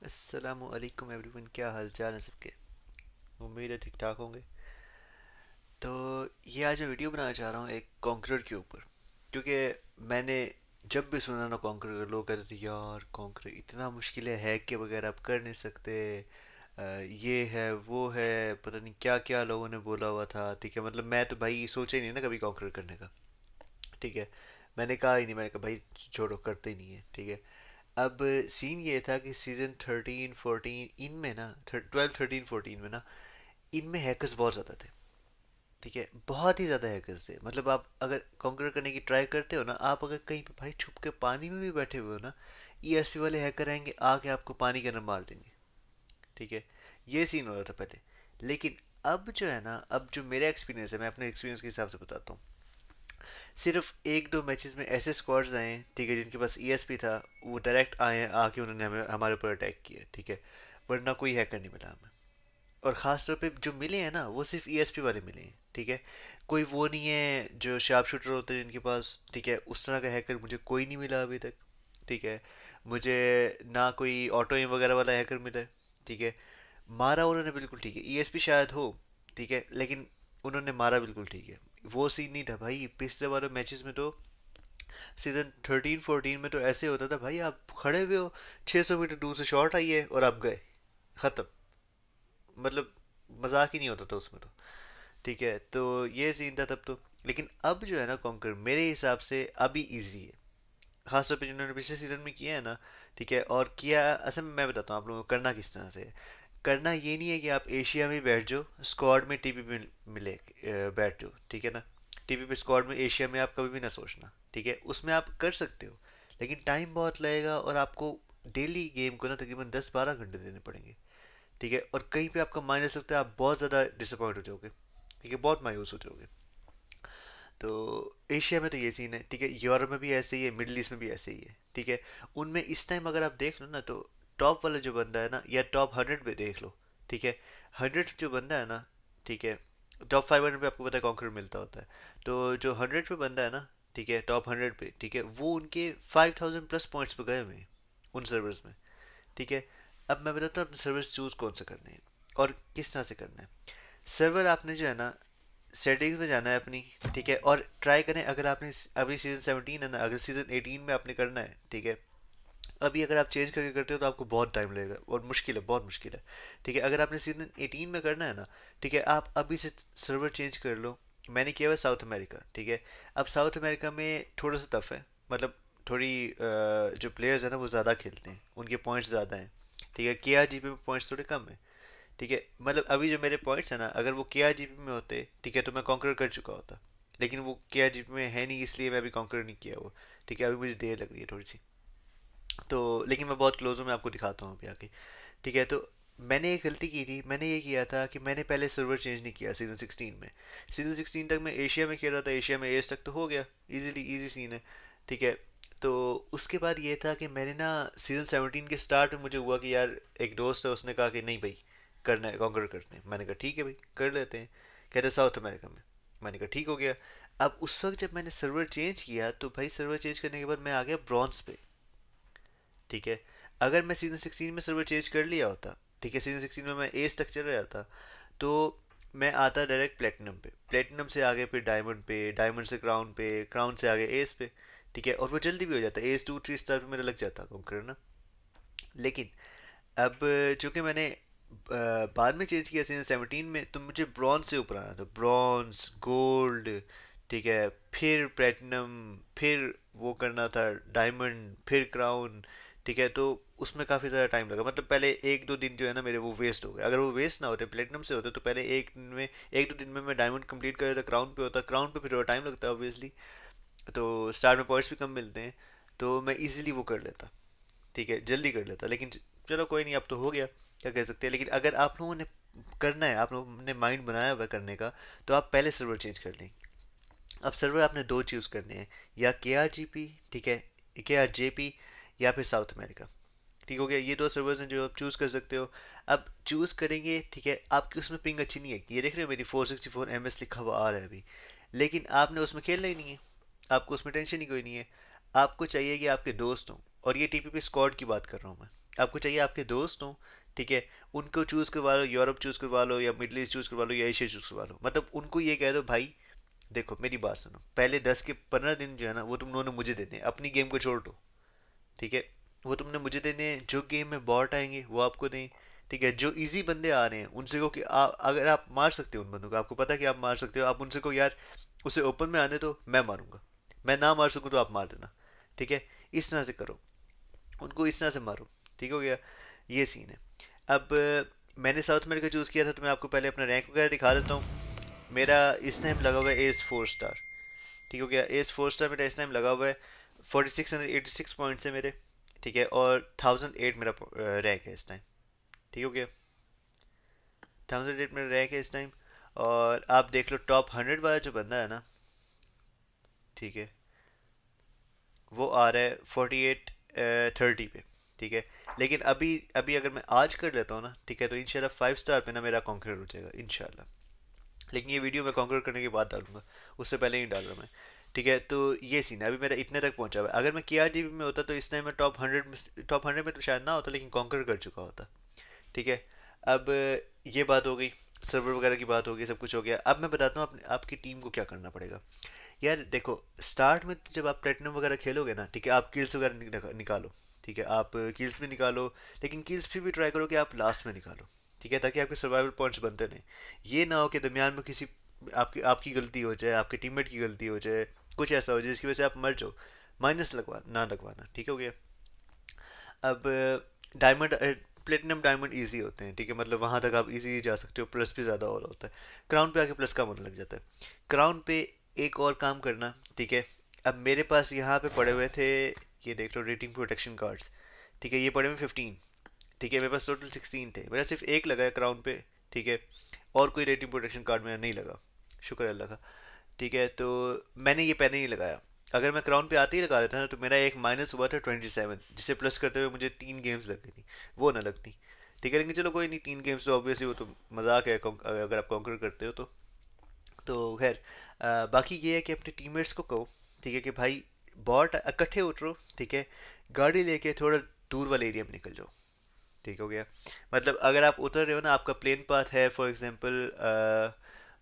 अस्सलामु अलैकुम एवरीवन, क्या हाल चाल है सबके। उम्मीद है ठीक ठाक होंगे। तो ये आज मैं वीडियो बनाना चाह रहा हूँ एक कॉन्करर के ऊपर, क्योंकि मैंने जब भी सुना ना कॉन्करर, लोग कहते थे यार कॉन्करर इतना मुश्किल है, हैक के बगैर आप कर नहीं सकते। ये है वो है, पता नहीं क्या क्या लोगों ने बोला हुआ था। ठीक है, मतलब मैं तो भाई सोचा ही नहीं ना कभी कॉन्करर करने का। ठीक है, मैंने कहा ही नहीं, मैंने कहा भाई छोड़ो, करते ही नहीं है। ठीक है। अब सीन ये था कि सीजन 13 14 इनमें ना, 12 13 14 में ना, इनमें हैकर्स बहुत ज़्यादा थे। ठीक है, बहुत ही ज़्यादा हैकर्स थे। मतलब आप अगर कॉन्कर करने की ट्राई करते हो ना, आप अगर कहीं पे भाई छुप के पानी में भी बैठे हुए हो ना, ईएसपी वाले हैकर आएंगे, आके आपको पानी के अंदर मार देंगे। ठीक है, ये सीन हो रहा था पहले। लेकिन अब जो है ना, अब जो मेरा एक्सपीरियंस है, मैं अपने एक्सपीरियंस के हिसाब से बताता हूँ। सिर्फ एक दो मैचेस में ऐसे स्क्वाड्स आए हैं, ठीक है, जिनके पास ईएसपी था, वो डायरेक्ट आए हैं, आके उन्होंने हमें हमारे ऊपर अटैक किया। ठीक है, वरना कोई हैकर नहीं मिला हमें। और ख़ास तौर पे जो मिले हैं ना, वो सिर्फ ईएसपी वाले मिले हैं। ठीक है, कोई वो नहीं है जो शार्प शूटर होते हैं जिनके पास। ठीक है, उस तरह का हैकर मुझे कोई नहीं मिला अभी तक। ठीक है, मुझे ना कोई ऑटो एम वगैरह वाला हैकर मिला है। ठीक है, मारा उन्होंने बिल्कुल ठीक है, ईएसपी शायद हो। ठीक है, लेकिन उन्होंने मारा बिल्कुल ठीक है। वो सीन नहीं था भाई पिछले वाले मैचेस में। तो सीजन 13 14 में तो ऐसे होता था भाई, आप खड़े हुए हो, 600 मीटर दूर से शॉट आई है और आप गए, खत्म। मतलब मजाक ही नहीं होता था उसमें तो। ठीक है, तो ये सीन था तब तो। लेकिन अब जो है ना कॉन्कर, मेरे हिसाब से अभी इजी है, खासतौर पे जिन्होंने पिछले सीजन में किया है ना। ठीक है, और किया असल में, मैं बताता हूँ आप लोगों को करना किस तरह से है। करना ये नहीं है कि आप एशिया में बैठ जाओ, स्क्वाड में टीपी में मिले बैठ जाओ। ठीक है ना, टीपी पे स्क्वाड में एशिया में आप कभी भी ना सोचना। ठीक है, उसमें आप कर सकते हो, लेकिन टाइम बहुत लगेगा और आपको डेली गेम को ना तकरीबन 10 12 घंटे देने पड़ेंगे। ठीक है, और कहीं पे आपका माइनस लगता है, आप बहुत ज़्यादा डिसअपॉइंट हो जाओगे। ठीक है, बहुत मायूस हो जाओगे। तो एशिया में तो ये सीन है। ठीक है, यूरोप में भी ऐसे ही है, मिडिल ईस्ट में भी ऐसे ही है। ठीक है, उनमें इस टाइम अगर आप देख लो ना, तो टॉप वाला जो बंदा है ना, या टॉप 100 पे देख लो। ठीक है, 100 जो बंदा है ना, ठीक है, टॉप 500 पे आपको पता है कॉन्कर मिलता होता है। तो जो 100 पे बंदा है ना, ठीक है, टॉप 100 पे, ठीक है, वो उनके 5000 प्लस पॉइंट्स पे गए हुए हैं उन सर्वर्स में। ठीक है, अब मैं बताता हूँ अपने सर्वर्स चूज कौन सा करने हैं और किस तरह से करना है। सर्वर आपने जो है ना, सेटिंग्स में जाना है अपनी। ठीक है, और ट्राई करें, अगर आपने अभी सीजन 17 है ना, अगर सीजन 18 में आपने करना है, ठीक है, अभी अगर आप चेंज करके करते हो तो आपको बहुत टाइम लगेगा और मुश्किल है, बहुत मुश्किल है। ठीक है, अगर आपने सीजन 18 में करना है ना, ठीक है, आप अभी से सर्वर चेंज कर लो। मैंने किया हुआ साउथ अमेरिका। ठीक है, अब साउथ अमेरिका में थोड़ा सा टफ है, मतलब थोड़ी जो प्लेयर्स हैं ना, वो ज़्यादा खेलते हैं, उनके पॉइंट्स ज़्यादा हैं। ठीक है, के आर जी पी में पॉइंट्स थोड़े कम है। ठीक है, मतलब अभी जो मेरे पॉइंट्स हैं ना, अगर वो के आर जी पी में होते, ठीक है, तो मैं कॉन्कर कर चुका होता। लेकिन वो के आर जी पी में है नहीं, इसलिए मैं अभी कॉन्कर नहीं किया वो। ठीक है, अभी मुझे देर लग रही है थोड़ी सी। तो लेकिन मैं बहुत क्लोज हूँ, मैं आपको दिखाता हूँ अभी आके। ठीक है, तो मैंने एक गलती की थी, मैंने ये किया था कि मैंने पहले सर्वर चेंज नहीं किया सीजन 16 में। सीजन 16 तक मैं एशिया में खेल रहा था, एशिया में एज तक तो हो गया, इजीली इजी सीन है। ठीक है, तो उसके बाद ये था कि मैंने ना सीजन 17 के स्टार्ट में मुझे हुआ कि यार, एक दोस्त है, उसने कहा कि नहीं भाई, करना है, कॉन्कर करना है। मैंने कहा ठीक है भाई, कर लेते हैं। कहते साउथ अमेरिका में। मैंने कहा ठीक हो गया। अब उस वक्त जब मैंने सर्वर चेंज किया, तो भाई सर्वर चेंज करने के बाद मैं आ गया ब्रॉन्ज पे। ठीक है, अगर मैं सीजन 16 में सर्वर चेंज कर लिया होता, ठीक है, सीजन 16 में मैं एज तक चल रहा था, तो मैं आता डायरेक्ट प्लेटिनम पे, प्लेटिनम से आगे फिर डायमंड पे, डायमंड से क्राउन पे, क्राउन से आगे एज पे। ठीक है, और वो जल्दी भी हो जाता, एज 2 3 स्टार पे मेरा लग जाता कंकर ना। लेकिन अब चूंकि मैंने बाद में चेंज किया सीजन 17 में, तो मुझे ब्रॉन्ज से ऊपर आना था, ब्रॉन्ज, गोल्ड। ठीक है, फिर प्लेटिनम, फिर वो करना था डायमंड, फिर क्राउन। ठीक है, तो उसमें काफ़ी ज़्यादा टाइम लगा, मतलब पहले 1 2 दिन जो है ना मेरे, वो वेस्ट हो गए। अगर वो वेस्ट ना होते, प्लेटिनम से होते, तो पहले 1 2 दिन में मैं डायमंड कंप्लीट कर देता, क्राउन पे होता, क्राउन पे फिर थोड़ा टाइम लगता है ऑब्वियसली। तो स्टार्ट में पॉइंट्स भी कम मिलते हैं, तो मैं इजीली वो कर लेता। ठीक है, जल्दी कर लेता। लेकिन चलो कोई नहीं, अब तो हो गया, क्या कह सकते हैं। लेकिन अगर आप लोगों ने करना है, आप लोगों ने माइंड बनाया हुआ है करने का, तो आप पहले सर्वर चेंज कर लें। अब सर्वर आपने दो चूज़ करने हैं, या के आर जी पी, ठीक है, के आर जे पी, या फिर साउथ अमेरिका। ठीक हो गया, ये दो सर्वर्स हैं जो आप चूज़ कर सकते हो। अब चूज़ करेंगे, ठीक है, आपकी उसमें पिंग अच्छी नहीं है, ये देख रहे हो मेरी 464 ms लिखा हुआ आ रहा है अभी। लेकिन आपने उसमें खेलना ही नहीं है, आपको उसमें टेंशन ही कोई नहीं है। आपको चाहिए कि आपके दोस्त हों, और ये टीपीपी स्क्वाड की बात कर रहा हूँ मैं। आपको चाहिए आपके दोस्त हों, ठीक है, उनको चूज़ करवा लो, यूरोप चूज़ करवा लो या मिडल ईस्ट चूज़ करवा लो या एशिया चूज़ करवा लो। मतलब उनको ये कह दो भाई देखो मेरी बात सुनो, पहले 10 के 15 दिन जो है ना वो तुम दोनों मुझे देने हैं, अपनी गेम को छोड़ दो, ठीक है, वो तुमने मुझे देने हैं। जो गेम में बॉट आएंगे वो आपको दें, ठीक है। जो इजी बंदे आ रहे हैं उनसे को कि अगर आप मार सकते हो उन बंदों को, आपको पता है कि आप मार सकते हो, आप उनसे को यार उसे ओपन में आने दो, मैं मारूंगा, मैं ना मार सकूँ तो आप मार देना, ठीक है। इस तरह से करो, उनको इस तरह से मारो, ठीक हो गया। ये सीन है। अब मैंने साउथ अमेरिका चूज़ किया था तो मैं आपको पहले अपना रैंक वगैरह दिखा देता हूँ। मेरा इस टाइम लगा हुआ है एस 4 स्टार, ठीक हो गया। एस 4 स्टार मेरा इस टाइम लगा हुआ है, 4686 पॉइंट्स है मेरे, ठीक है। और 1008 मेरा रैंक है इस टाइम, ठीक हो गया। 1008 मेरा रैंक है इस टाइम। और आप देख लो टॉप 100 वाला जो बंदा है ना, ठीक है, वो आ रहा है 4830 पे, ठीक है। लेकिन अभी अभी अगर मैं आज कर लेता हूँ ना, ठीक है, तो इंशाल्लाह 5 स्टार पे ना मेरा कॉन्कर हो जाएगा इंशाल्लाह। लेकिन ये वीडियो मैं कॉन्कर करने के बाद डालूंगा, उससे पहले नहीं डाल रहा मैं, ठीक है। तो ये सीन है, अभी मेरा इतने तक पहुंचा हुआ है। अगर मैं के आर में होता तो इस टाइम मैं टॉप 100 में तो शायद ना होता, लेकिन कॉन्कर कर चुका होता, ठीक है। अब ये बात हो गई, सर्वर वगैरह की बात हो गई, सब कुछ हो गया। अब मैं बताता हूँ आपकी टीम को क्या करना पड़ेगा। यार देखो, स्टार्ट में जब आप प्लेटिनम वगैरह खेलोगे ना, ठीक है, आप किल्स वगैरह निकालो, ठीक है, आप किल्स भी निकालो, लेकिन किल्स फिर भी ट्राई करो कि आप लास्ट में निकालो, ठीक है, ताकि आपके सर्वाइवल पॉइंट्स बनते रहें। ये ना हो कि दरमियान में किसी आपकी आपकी गलती हो जाए, आपके टीममेट की गलती हो जाए, कुछ ऐसा हो जाए जिसकी वजह से आप मर जाओ, माइनस लगवाना, ठीक हो गया। अब डायमंड प्लेटिनम डायमंड इजी होते हैं, ठीक है, मतलब वहाँ तक आप इजी जा सकते हो, प्लस भी ज़्यादा और होता है। क्राउन पे आके प्लस का होने लग जाता है। क्राउन पे एक और काम करना, ठीक है। अब मेरे पास यहाँ पे पड़े हुए थे, ये देख लो रेटिंग प्रोटेक्शन कार्ड्स, ठीक है, ये पड़े हुए 15, ठीक है। मेरे पास टोटल 16 थे, मेरा सिर्फ एक लगा है क्राउन पे, ठीक है। और कोई रेटिंग प्रोटेक्शन कार्ड मेरा नहीं लगा, शुक्र है अल्लाह का, ठीक है। तो मैंने ये पहले ही लगाया। अगर मैं क्राउन पे आते ही लगा देता ना तो मेरा एक माइनस हुआ था 27, जिसे प्लस करते हुए मुझे 3 गेम्स लग गई थी, वो ना लगती, ठीक है। लेकिन चलो कोई नहीं, 3 गेम्स तो ऑब्वियसली वो तो मजाक है, अगर आप कॉन्कर करते हो तो खैर। बाकी ये है कि अपने टीममेट्स को कहो, ठीक है, कि भाई बॉट इकट्ठे उतरो, ठीक है, गाड़ी लेके थोड़ा दूर वाले एरिया में निकल जाओ, ठीक हो गया। मतलब अगर आप उतर रहे हो ना, आपका प्लेन पाथ है फॉर एग्जांपल,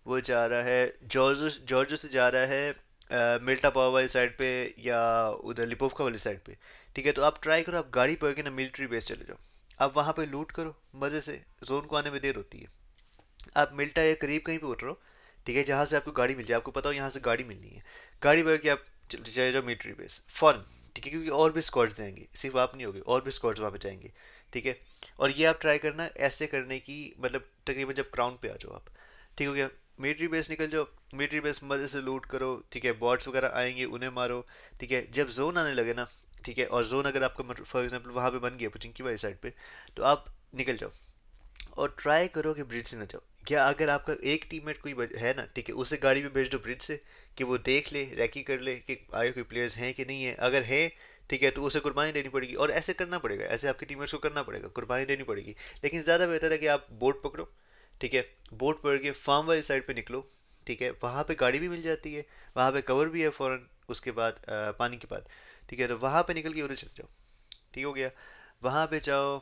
वो जा रहा है जॉर्जो जॉर्जो से जा रहा है मिल्टा पावर वाली साइड पे या उधर लिपोवका वाली साइड पे, ठीक है। तो आप ट्राई करो, आप गाड़ी पकड़ के ना मिलिट्री बेस चले जाओ, आप वहाँ पे लूट करो मज़े से, जोन को आने में देर होती है। आप मिल्टा या करीब कहीं पे उतरो, ठीक है, जहाँ से आपको गाड़ी मिल जाए, आपको पता हो यहाँ से गाड़ी मिलनी है, गाड़ी पकड़ के आप चले जाओ मिलिट्री बेस फॉरन, ठीक है, क्योंकि और भी स्क्वाड्स जाएंगे, सिर्फ आप नहीं होगे, और भी स्क्वाड्स वहाँ पे जाएंगे, ठीक है। और ये आप ट्राई करना ऐसे करने की, मतलब तकरीबन जब क्राउन पे आ जाओ आप, ठीक हो गया। मिलिट्री बेस निकल जाओ, मिलिट्री बेस मजे से लूट करो, ठीक है, बॉट्स वगैरह आएंगे उन्हें मारो, ठीक है। जब जोन आने लगे ना, ठीक है, और जोन अगर आपका फॉर एग्जाम्पल वहाँ पे बन गया पुचिंकी वाली साइड पे, तो आप निकल जाओ और ट्राई करो कि ब्रिज से न जाओ। या अगर आपका एक टीममेट कोई है ना, ठीक है, उसे गाड़ी पे भेज दो ब्रिज से, कि वो देख ले, रैकी कर ले कि आगे कोई प्लेयर्स हैं कि नहीं है। अगर है, ठीक है, तो उसे कुर्बानी देनी पड़ेगी, और ऐसे करना पड़ेगा, ऐसे आपके टीममेट्स को करना पड़ेगा, कुर्बानी देनी पड़ेगी। लेकिन ज़्यादा बेहतर है कि आप बोट पकड़ो, ठीक है, बोट पकड़ के फार्म वाली साइड पे निकलो, ठीक है, वहाँ पे गाड़ी भी मिल जाती है, वहाँ पे कवर भी है फ़ौरन उसके बाद पानी के बाद, ठीक है। तो वहाँ पे निकल के उधर चले जाओ, ठीक हो गया। वहाँ पे जाओ,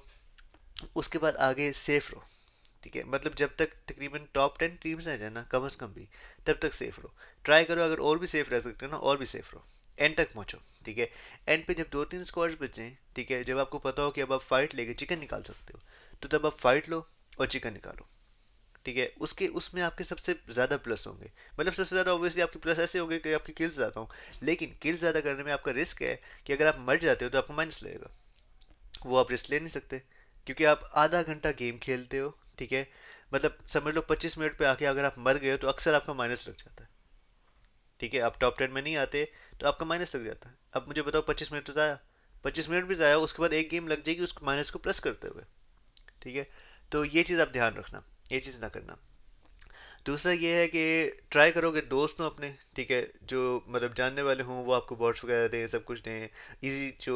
उसके बाद आगे सेफ रहो, ठीक है। मतलब जब तक तकरीबन टॉप 10 टीम्स आ जाए ना, कम अज़ कम भी, तब तक सेफ रहो। ट्राई करो अगर और भी सेफ रह सकते हो ना, और भी सेफ रहो, एंड तक पहुंचो, ठीक है। एंड पे जब 2-3 स्क्वाड्स बचे, ठीक है, जब आपको पता हो कि अब आप फाइट लेके चिकन निकाल सकते हो, तो तब आप फाइट लो और चिकन निकालो, ठीक है। उसके उसमें आपके सबसे ज़्यादा प्लस होंगे, मतलब सबसे ज़्यादा ऑब्वियसली आपके प्लस ऐसे होंगे कि आपकी किल्स ज़्यादा हों। लेकिन किल्स ज़्यादा करने में आपका रिस्क है कि अगर आप मर जाते हो तो आपको माइनस लगेगा, वो आप रिस्क ले नहीं सकते, क्योंकि आप आधा घंटा गेम खेलते हो, ठीक है। मतलब समझ लो 25 मिनट पे आके अगर आप मर गए हो तो अक्सर आपका माइनस लग जाता है, ठीक है। आप टॉप 10 में नहीं आते तो आपका माइनस लग जाता है। अब मुझे बताओ 25 मिनट तो ज़ाया, 25 मिनट भी ज़ाया, उसके बाद एक गेम लग जाएगी उस माइनस को प्लस करते हुए, ठीक है। तो ये चीज़ आप ध्यान रखना, ये चीज़ ना करना। दूसरा ये है कि ट्राई करोगे दोस्त हो अपने, ठीक है, जो मतलब जानने वाले हों, वो आपको बॉट्स वगैरह दें, सब कुछ दें। इजी जो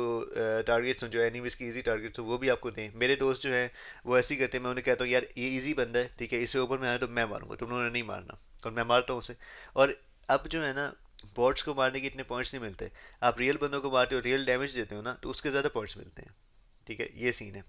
टारगेट्स हों, जो एनिमीज़ की इजी टारगेट्स हों, वो भी आपको दें। मेरे दोस्त जो हैं वो ऐसे ही करते हैं, मैं उन्हें कहता हूँ यार ये इजी बंदा है, ठीक है, इसे ऊपर में आया तो मैं मारूंगा, तुम उन्होंने नहीं मारना, और मैं मारता हूँ उसे। और अब जो है ना, बॉट्स को मारने के इतने पॉइंट्स नहीं मिलते। आप रियल बंदों को मारते हो, रियल डैमेज देते हो ना, तो उसके ज़्यादा पॉइंट्स मिलते हैं, ठीक है, ये सीन है।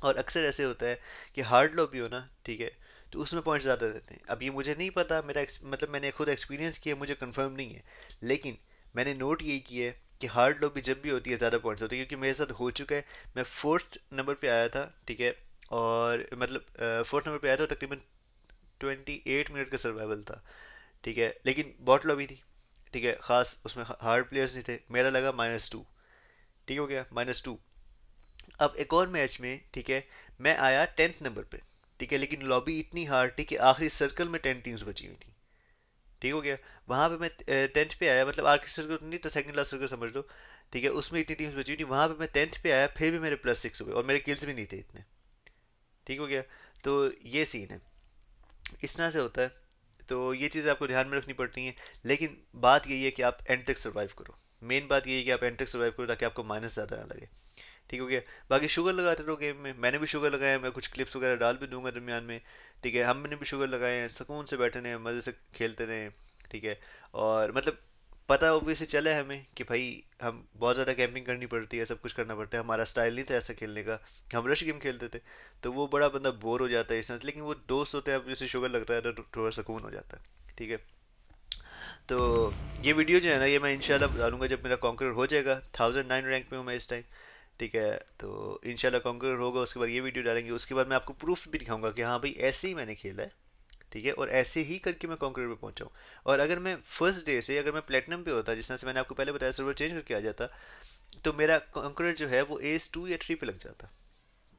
और अक्सर ऐसे होता है कि हार्ड लॉबी हो ना, ठीक है, तो उसमें पॉइंट्स ज़्यादा रहते हैं। अब ये मुझे नहीं पता, मतलब मैंने खुद एक्सपीरियंस किया, मुझे कंफर्म नहीं है, लेकिन मैंने नोट यही किया है कि हार्ड लॉबी जब भी होती है ज़्यादा पॉइंट्स होते हैं, क्योंकि मेरे साथ हो चुका है। मैं फोर्थ नंबर पे आया था, ठीक है, और मतलब फोर्थ नंबर पे आया था, तकरीबन 28 मिनट का सर्वाइवल था, ठीक है, लेकिन बॉट लॉबी थी, ठीक है, ख़ास उसमें हार्ड प्लेयर्स नहीं थे। मेरा लगा -2, ठीक हो गया, -2। अब एक और मैच में, ठीक है, मैं आया 10th नंबर पे, ठीक है, लेकिन लॉबी इतनी हार्ड थी कि आखिरी सर्कल में 10 टीम्स बची हुई थी, ठीक हो गया। वहां पे मैं 10th पे आया, मतलब आखिरी सर्कल तो नहीं तो सेकंड लास्ट सर्कल समझ लो, ठीक है, उसमें इतनी टीम्स बची हुई थी। वहां पे मैं 10th पे आया, फिर भी मेरे +6 हो गए और मेरे किल्स भी नहीं थे इतने, ठीक हो गया। तो ये सीन है, इस तरह से होता है। तो ये चीज़ आपको ध्यान में रखनी पड़ती हैं, लेकिन बात यही है कि आप एंड तक सर्वाइव करो। मेन बात यही है कि आप एंड तक सर्वाइव करो ताकि आपको माइनस ज़्यादा ना लगे, ठीक हो गया। बाकी शुगर लगाते रहो गेम में, मैंने भी शुगर लगाया है, मैं कुछ क्लिप्स वगैरह डाल भी दूंगा दरमियान में, ठीक है। हमने भी शुगर लगाए हैं, सुकून से बैठे रहे, मज़े से खेलते रहे, ठीक है। और मतलब पता ऑब्वियसली चला है हमें कि भाई हम बहुत ज़्यादा कैंपिंग करनी पड़ती है, सब कुछ करना पड़ता है, हमारा स्टाइल नहीं था ऐसा खेलने का, हम रश गेम खेलते थे, तो वो बड़ा बंदा बोर हो जाता है इस तरह से। लेकिन वो दोस्त होते हैं, अब जैसे शुगर लगता है तो थोड़ा सुकून हो जाता है, ठीक है। तो ये वीडियो जो है ना, ये मैं इंशाल्लाह डालूंगा जब मेरा कॉन्करर हो जाएगा। 1009 रैंक पे हूँ मैं इस टाइम, ठीक है। तो इंशाल्लाह कॉन्करर होगा, उसके बाद ये वीडियो डालेंगे, उसके बाद मैं आपको प्रूफ भी दिखाऊंगा कि हाँ भाई ऐसे ही मैंने खेला है, ठीक है, और ऐसे ही करके मैं कॉन्करर पे पहुंचा हूँ। और अगर मैं फर्स्ट डे से अगर मैं प्लेटिनम पे होता, जिस तरह से मैंने आपको पहले बताया, सर्वर चेंज करके आ जाता, तो मेरा कॉन्करर जो है वो एस 2 या 3 पे लग जाता,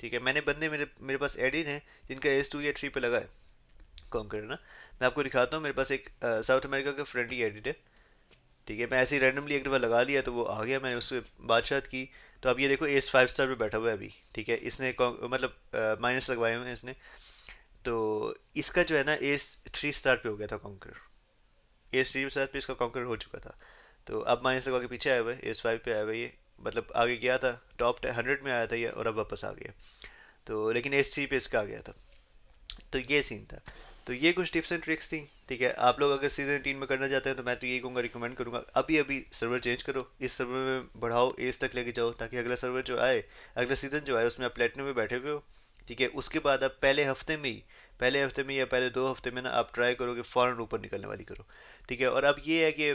ठीक है। मैंने बंदे मेरे मेरे पास एडिन है जिनका एस 2 या 3 पे लगा है कॉन्करर ना। मैं आपको दिखाता हूँ, मेरे पास एक साउथ अमेरिका का फ्रेंडली एडिट है, ठीक है। मैं ऐसे ही रैंडमली एक दफ़ा लगा लिया तो वो आ गया, मैंने उससे बातचीत की। तो अब ये देखो एस 5 स्टार पे बैठा हुआ है अभी, ठीक है। इसने मतलब माइनस लगवाए हुए हैं इसने। तो इसका जो है ना एस 3 स्टार पे हो गया था कॉन्कर, एस 3 स्टार पे इसका कॉन्कर हो चुका था। तो अब माइनस लगवा के पीछे आया हुआ है, एस 5 पे आया हुआ है ये, मतलब आगे गया था, टॉप 100 में आया था ये, और अब वापस आ गया। तो लेकिन एस 3 पे इसका आ गया था। तो ये सीन था। तो ये कुछ टिप्स एंड ट्रिक्स थी, ठीक है। आप लोग अगर सीजन 18 में करना चाहते हैं तो मैं तो यही कहूँगा, रिकमेंड करूँगा अभी अभी सर्वर चेंज करो, इस सर्वर में बढ़ाओ, एज तक लेके जाओ, ताकि अगला सर्वर जो आए, अगला सीजन जो आए उसमें आप प्लेटिनम में बैठे हुए हो, ठीक है। उसके बाद आप पहले हफ्ते में या पहले 2 हफ्ते में ना आप ट्राई करो कि फ़ौरन ऊपर निकलने वाली करो, ठीक है। और अब ये है कि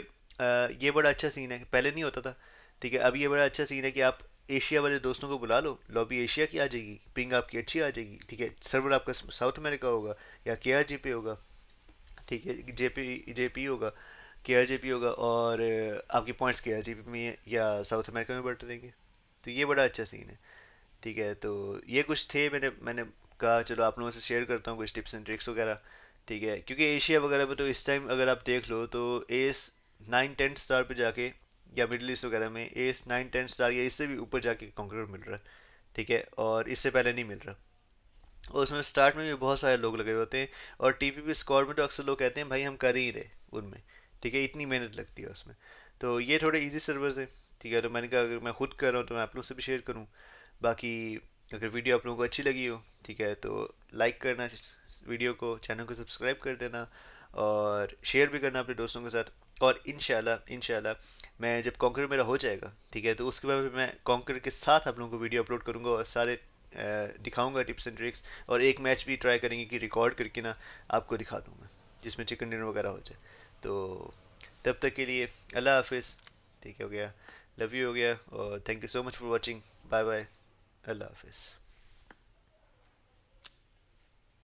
ये बड़ा अच्छा सीन है, पहले नहीं होता था, ठीक है। अब ये बड़ा अच्छा सीन है कि आप एशिया वाले दोस्तों को बुला लो, लॉबी एशिया की आ जाएगी, पिंग आपकी अच्छी आ जाएगी, ठीक है। सर्वर आपका साउथ अमेरिका होगा या के आर जी पे होगा, ठीक है, जेपी होगा, के आर जे पी होगा, और आपके पॉइंट्स के आर जी पी में या साउथ अमेरिका में बढ़ते रहेंगे। तो ये बड़ा अच्छा सीन है, ठीक है। तो ये कुछ थे, मैंने कहा चलो आप लोगों से शेयर करता हूँ कुछ टिप्स एंड ट्रिक्स वगैरह, ठीक है। क्योंकि एशिया वगैरह पे तो इस टाइम अगर आप देख लो तो एस 9-10 स्टार पे जाके, या मिडल ईस्ट वगैरह में एस 9-10 स्टार या इससे भी ऊपर जाके कॉन्करर मिल रहा है, ठीक है, और इससे पहले नहीं मिल रहा। और उसमें स्टार्ट में भी बहुत सारे लोग लगे हुए होते हैं, और टीपीपी स्क्वाड में तो अक्सर लोग कहते हैं भाई हम कर ही रहे उनमें, ठीक है, इतनी मेहनत लगती है उसमें। तो ये थोड़े इजी सर्वर्स हैं, ठीक है। तो मैंने कहा अगर मैं खुद कर रहा हूँ तो मैं आप लोग से भी शेयर करूँ। बाकी अगर वीडियो आप लोगों को अच्छी लगी हो, ठीक है, तो लाइक करना वीडियो को, चैनल को सब्सक्राइब कर देना, और शेयर भी करना अपने दोस्तों के साथ। और इंशाल्लाह मैं जब कॉन्कर मेरा हो जाएगा, ठीक है, तो उसके बाद मैं कॉन्कर के साथ आप लोगों को वीडियो अपलोड करूँगा और सारे दिखाऊंगा टिप्स एंड ट्रिक्स। और एक मैच भी ट्राई करेंगे कि रिकॉर्ड करके ना आपको दिखा दूंगा, जिसमें चिकन डिनर वगैरह हो जाए। तो तब तक के लिए अल्लाह हाफिज़, ठीक है, हो गया, लव यू हो गया, और thank you so much for watching, bye bye, अल्लाह हाफिज़।